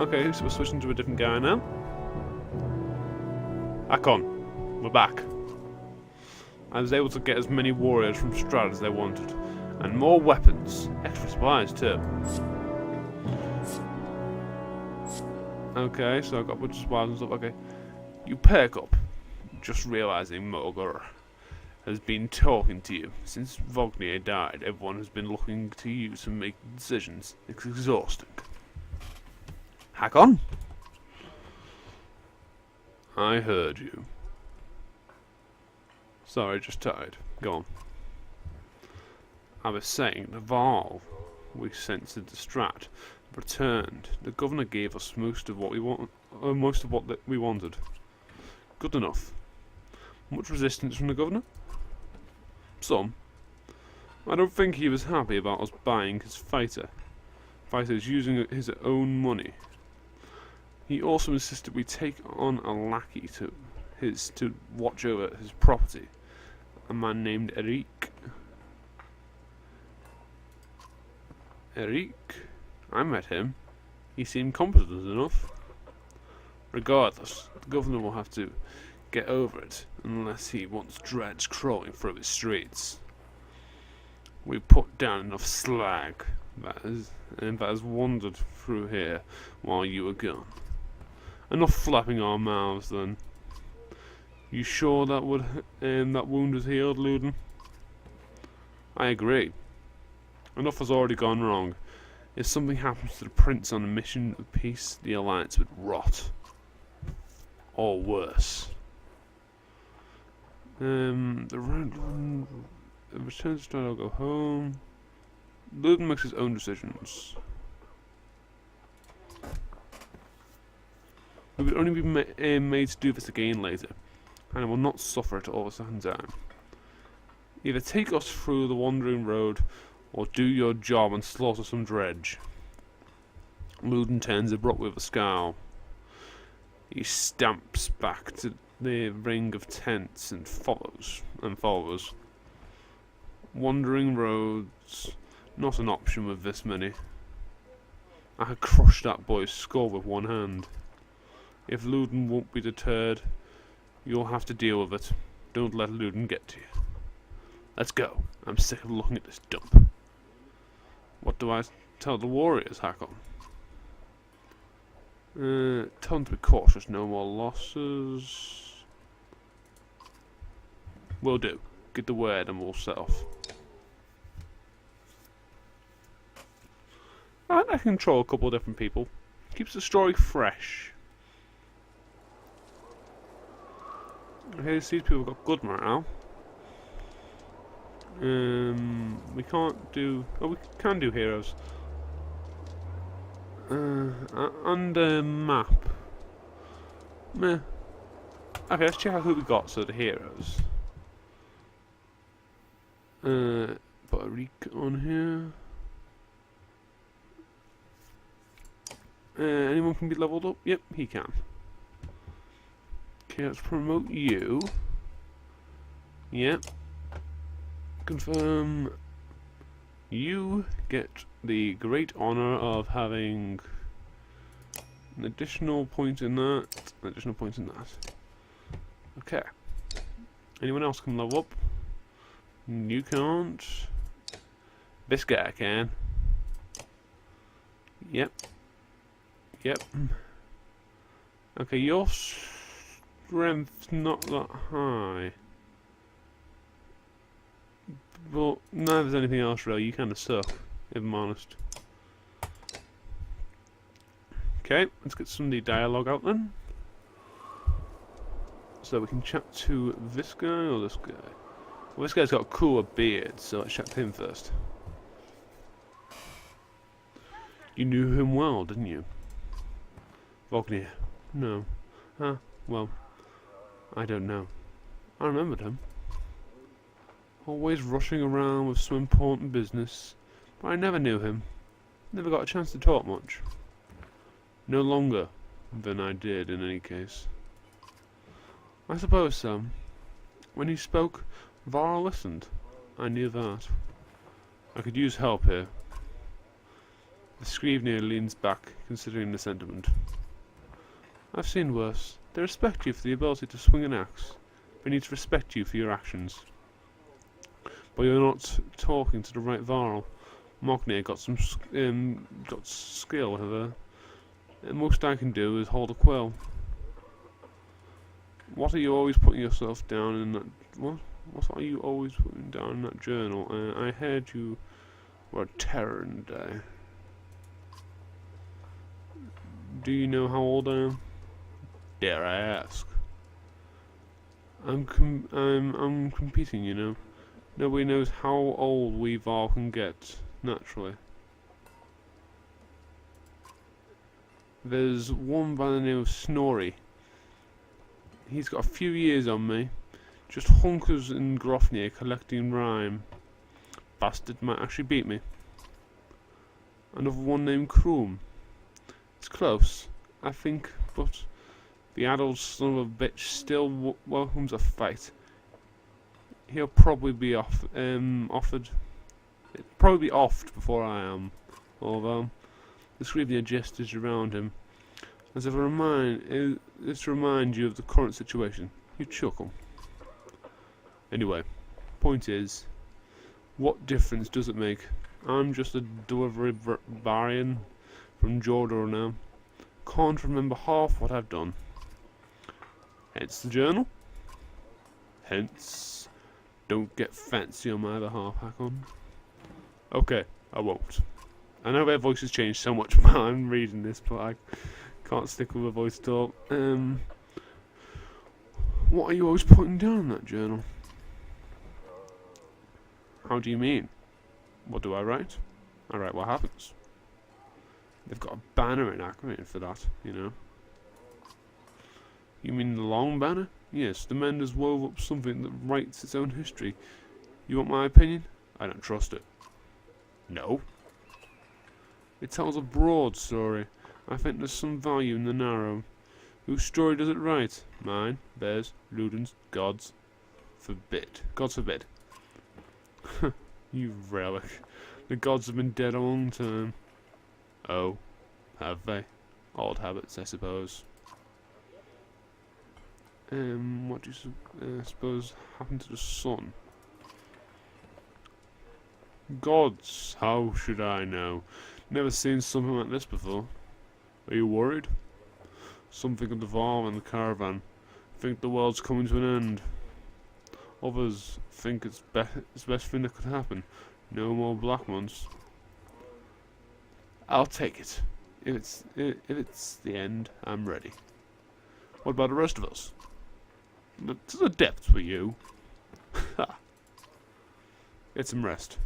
Okay, so we're switching to a different guy now. Hakon, we're back. I was able to get as many warriors from Strahd as they wanted, and more weapons, extra supplies too. Okay, so I've got a bunch of supplies and stuff. Okay, you perk up, just realising Mogr has been talking to you. Since Vognir died, everyone has been looking to you to make decisions. It's exhausting. Hakon? I heard you. Sorry, just tired. Go on. I was saying, the varl we sent to the Strat returned. The governor gave us most of what we wanted. Good enough. Much resistance from the governor? Some. I don't think he was happy about us buying his fighters using his own money. He also insisted we take on a lackey to watch over his property, a man named Eric. Eric? I met him. He seemed competent enough. Regardless, the governor will have to get over it, unless he wants dreads crawling through his streets. We put down enough slag that has wandered through here while you were gone. Enough flapping our mouths, then. You sure that wound was healed, Luden? I agree. Enough has already gone wrong. If something happens to the prince on a mission of peace, the alliance would rot. Or worse. The return to Strahd, I'll go home. Luden makes his own decisions. We would only be made to do this again later, and I will not suffer it all the second time. Either take us through the wandering road, or do your job and slaughter some dredge. Luden turns abrupt with a scowl. He stamps back to the ring of tents and follows. Wandering roads, not an option with this many. I could crush that boy's skull with one hand. If Luden won't be deterred, you'll have to deal with it. Don't let Luden get to you. Let's go. I'm sick of looking at this dump. What do I tell the warriors, Hakon? Tell them to be cautious, no more losses. Will do. Get the word and we'll set off. I control a couple of different people. Keeps the story fresh. Okay, these people have got good morale. We can't do... Oh, we can do heroes. Under map. Meh. Okay, let's check out who we got, so the heroes. Put a Reek on here. Anyone can be leveled up? Yep, he can. Okay, let's promote you. Yep. Confirm. You get the great honour of having an additional point in that. An additional point in that. Okay. Anyone else can level up? You can't. This guy can. Yep. Yep. Okay, your strength's not that high. But neither's anything else really, you kinda suck, if I'm honest. Okay, let's get some of the dialogue out then. So we can chat to this guy or this guy. Well, this guy's got a cooler beard, so let's chat to him first. You knew him well, didn't you? Vognir. No. Ah, well, I don't know. I remembered him. Always rushing around with some important business, but I never knew him. Never got a chance to talk much. No longer than I did in any case. I suppose so. When he spoke, Varl listened. I knew that. I could use help here. The Scrivener leans back, considering the sentiment. I've seen worse. They respect you for the ability to swing an axe. They need to respect you for your actions. But you're not talking to the right varl. Mognir got some skill, however. And most I can do is hold a quill. What are you always putting yourself down in that? What are you always putting down in that journal? I heard you were a terror in the day. Do you know how old I am? Dare I ask? I'm competing, you know. Nobody knows how old we all can get naturally. There's one by the name of Snorri. He's got a few years on me. Just hunkers in Grofnir collecting rhyme. Bastard might actually beat me. Another one named Kroom. It's close, I think, but the adult son of a bitch still welcomes a fight. He'll probably be offered. Probably be offed before I am. Although the Scrivener gestures around him, as if to remind you of the current situation. You chuckle. Anyway, point is, what difference does it make? I'm just a delivery barbarian from Jordor now. Can't remember half what I've done. Hence the journal. Hence, don't get fancy on my other half, Hakon. Okay, I won't. I know their voices change so much while I'm reading this, but I can't stick with a voice talk. What are you always putting down in that journal? How do you mean? What do I write? I write what happens. They've got a banner in Akron for that, you know. You mean the long banner? Yes, the man has wove up something that writes its own history. You want my opinion? I don't trust it. No. It tells a broad story. I think there's some value in the narrow. Whose story does it write? Mine, theirs, Ludin's, God's. Forbid. God's forbid. You relic. The gods have been dead a long time. Oh, have they? Odd habits, I suppose. What do you suppose happened to the sun? Gods, how should I know? Never seen something like this before. Are you worried? Some think of the varl and the caravan. Think the world's coming to an end. Others think it's the best thing that could happen. No more black months. I'll take it. If it's the end, I'm ready. What about the rest of us? To the depths with you. Get some rest.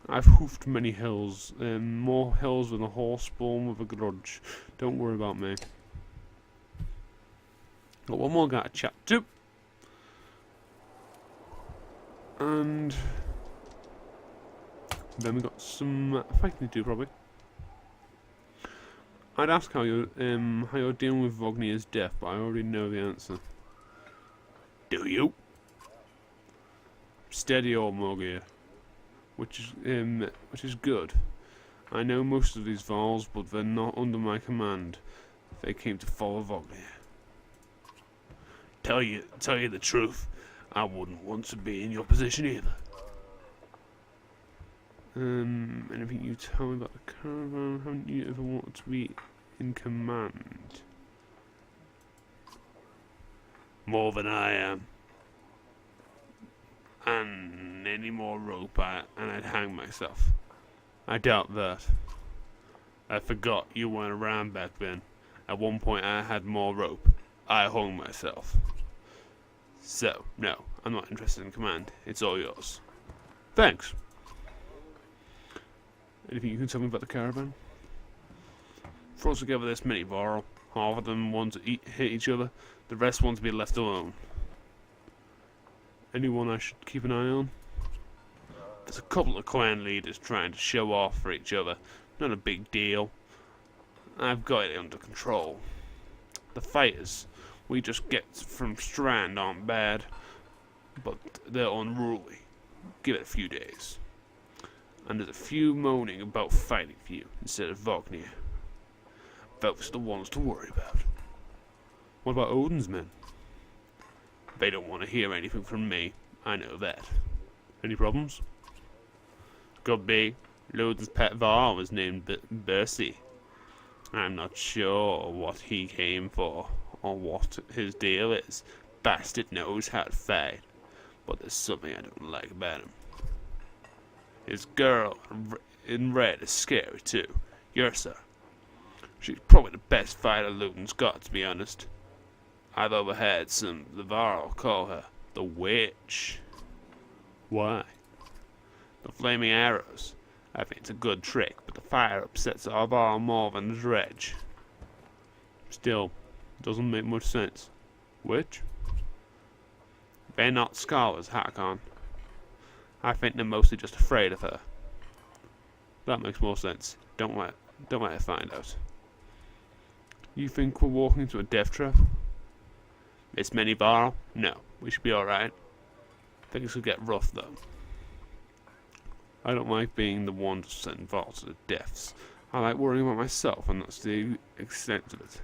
I've hoofed many hills, more hills than a horse born with a grudge. Don't worry about me. Got one more guy to chat to. And then we got some fighting to do, probably. I'd ask how you're dealing with Vognir's death, but I already know the answer. Do you? Steady, old Mogia. Which is good. I know most of these varls, but they're not under my command. They came to follow Vognir. Tell you the truth, I wouldn't want to be in your position either. Anything you tell me about the caravan? Haven't you ever wanted to be in command? More than I am. And any more rope and I'd hang myself. I doubt that. I forgot you weren't around back then. At one point I had more rope. I hung myself. So, no, I'm not interested in command. It's all yours. Thanks. Anything you can tell me about the caravan? Throw together this many varl. Half of them want to hit each other. The rest want to be left alone. Anyone I should keep an eye on? There's a couple of clan leaders trying to show off for each other. Not a big deal. I've got it under control. The fighters we just get from Strand aren't bad, but they're unruly. Give it a few days. and there's a few moaning about fighting for you instead of Wagner. Those are the ones to worry about. What about Odin's men? They don't want to hear anything from me, I know that. Any problems? Could be. Odin's pet varl was named Bercy. I'm not sure what he came for, or what his deal is. Bastard knows how to fight, but there's something I don't like about him. His girl in red is scary too. Ursa. She's probably the best fighter Luton's got, to be honest. I've overheard some of the varl call her the witch. Why? The flaming arrows. I think it's a good trick, but the fire upsets our varl more than the dredge. Still, doesn't make much sense. Witch? They're not scholars, Hakon. I think they're mostly just afraid of her. That makes more sense. Don't let her find out. You think we're walking into a death trap? This many varl? No, we should be alright. Things will get rough though. I don't like being the one to send varl to the deaths. I like worrying about myself, and that's the extent of it.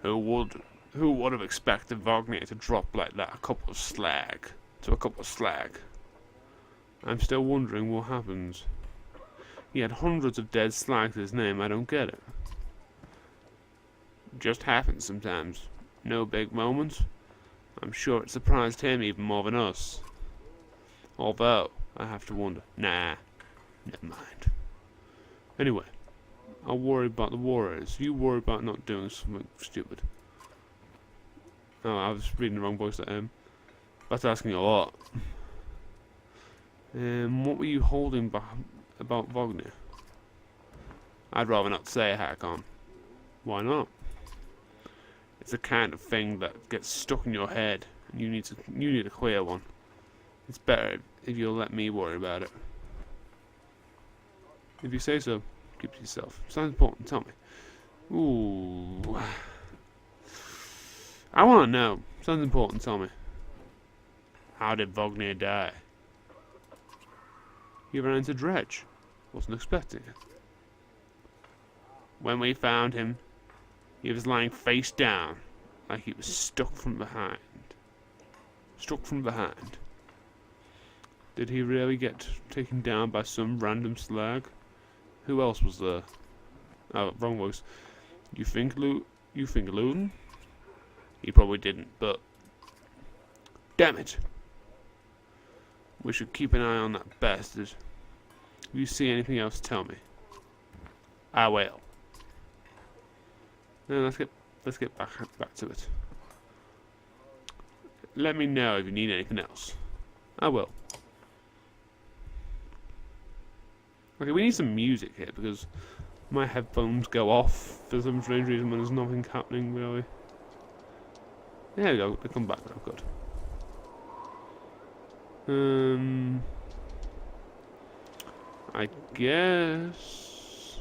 Who would have expected Wagner to drop like that a couple of slag? I'm still wondering what happens. He had hundreds of dead slag to his name, I don't get it. Just happens sometimes. No big moment. I'm sure it surprised him even more than us. Although, I have to wonder. Nah, never mind. Anyway, I'll worry about the warriors. You worry about not doing something stupid. Oh, I was reading the wrong voice at him. That's asking a lot. What were you holding back about Wagner? I'd rather not say, Hakon. Why not? It's the kind of thing that gets stuck in your head, and you need a clear one. It's better if you'll let me worry about it. If you say so, keep to yourself. Sounds important, tell me. Ooh. I want to know. Sounds important, tell me. How did Wagner die? He ran into dredge. Wasn't expecting it. When we found him, he was lying face down, like he was struck from behind. Did he really get taken down by some random slag? Who else was there? Oh, wrong voice. You think Luton? He probably didn't, but damn it! We should keep an eye on that bastard. If you see anything else, tell me. I will. Now let's get back to it. Let me know if you need anything else. I will. Okay, we need some music here because my headphones go off for some strange reason when there's nothing happening really. There we go, they come back now, good. I guess...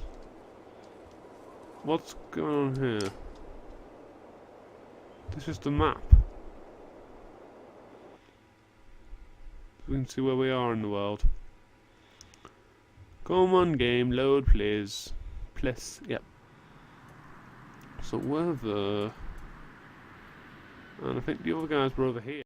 What's going on here? This is the map. We can see where we are in the world. Come on game, load please. Please, yep. So where the... And I think the other guys were over here.